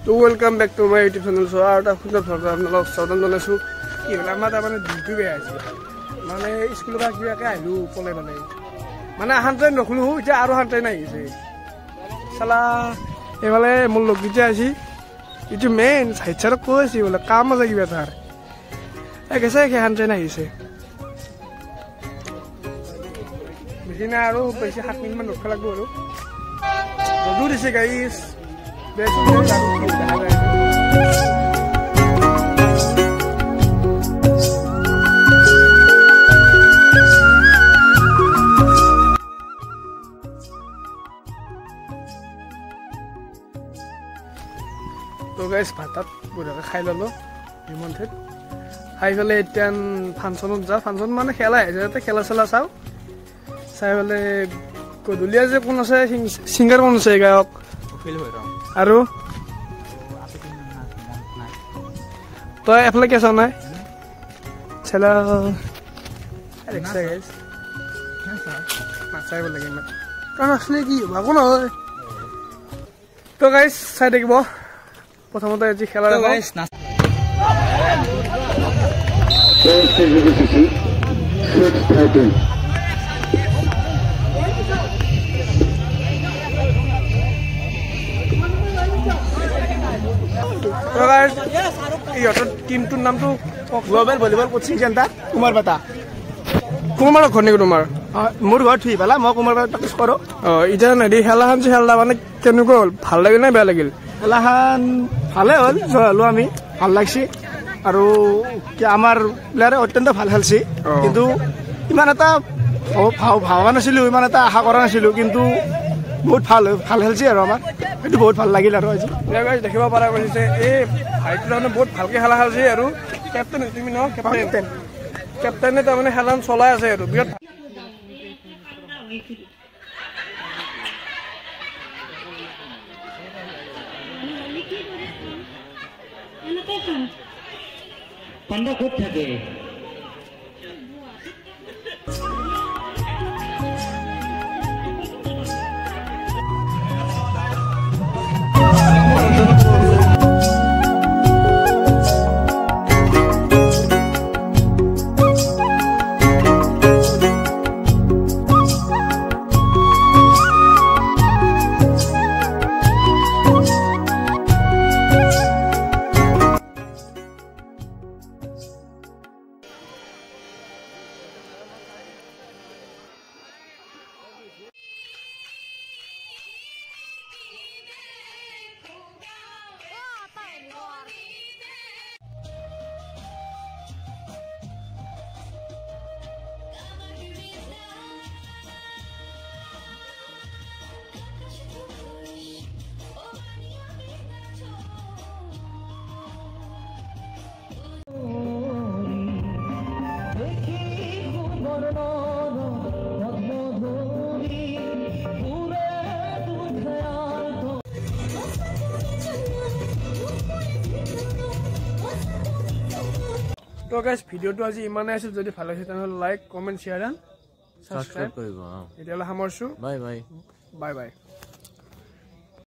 তো welcome back to my YouTube channel. So R এটা সুন্দৰ ধৰণৰ আপোনালোকক স্বাগতম জনাইছোঁ। কি হ'ল আমাৰ তাৰমানে দিনটো বেয়া হৈছে, মানে স্কুলৰ পৰা কিবাকৈ আহিলোঁ ক'লে মানে আহান ট্ৰেইন ৰখিলোঁ, এতিয়া আৰু আহান ট্ৰেইন আহিছে চালা। এইফালে মোৰ লগকেইটা আহিছে, এইটো মেইন চাইড চাইডক কৈ আছে বোলে কাম আছে কিবা তাৰ গেছে সেইখন ট্ৰেইন আহিছে। বেছি নাই আৰু বেছি 7 মিনিটমান ৰখিব লাগিব আৰু ৰ'দো দিছে গাইছ। তো গাইছ ভাত বঢ়িয়াকৈ খাই ল'লোঁ হিমন্থিত, খাই পেলাই এতিয়া ফাংচনত যাওঁ। ফাংচন মানে খেলা আহিছে, তাতে খেলা চেলা চাওঁ, চাই পেলাই গধূলি আজি কোন আছে ছিংগাৰ কোন আছে গায়ক আৰু তই এফালে কেঁচা নাই চেলা নাচাইব লাগে ইমান কাৰণ আছিলে কি ভাবো নহয়। তো গাইছ চাই থাকিব। প্ৰথমতে আজি খেলা ইহঁতৰ টিমটোৰ নামটো গ্ল'বেল ভলীবল কোচিং চেণ্টাৰ কুমাৰপাতা। কুমাৰৰ ঘৰ নেকি তোমাৰ? মোৰ ঘৰ থুই পেলা, মই কুমাৰপাতা প্ৰেক্টিছ কৰোঁ। এতিয়া নেদি খেলাখন যে খেলা মানে কেনেকুৱা হ'ল, ভাল লাগিল নে বেয়া লাগিল? খেলাখন ভালে হ'ল, জয় হ'লো আমি, ভাল লাগছি আৰু আমাৰ প্লেয়াৰে অত্যন্ত ভাল খেলছি। কিন্তু ইমান এটা ভাবা নাছিলোঁ, ইমান এটা আশা কৰা নাছিলোঁ, কিন্তু বহুত ভাল খেলছি আৰু আমাৰ সেইটো বহুত ভাল লাগিল। আৰু আজি দেখিব পৰা গৈছে এই ভাইটো তাৰমানে বহুত ভালকৈ খেলা খেলছে আৰু কেপ্টেইন তুমি ন কেপ্টেইনে তাৰমানে খেলাখন চলাই আছে আৰু বিৰাট পাণ্ডা ক'ত থাকে? তো গাইছ ভিডিঅ'টো আজি ইমানেই আছিল। যদি ভাল লাগিছে তেনেহ'লে like comment share and subscribe কৰিব। এতিয়ালৈ সামৰিছোঁ। Bye bye.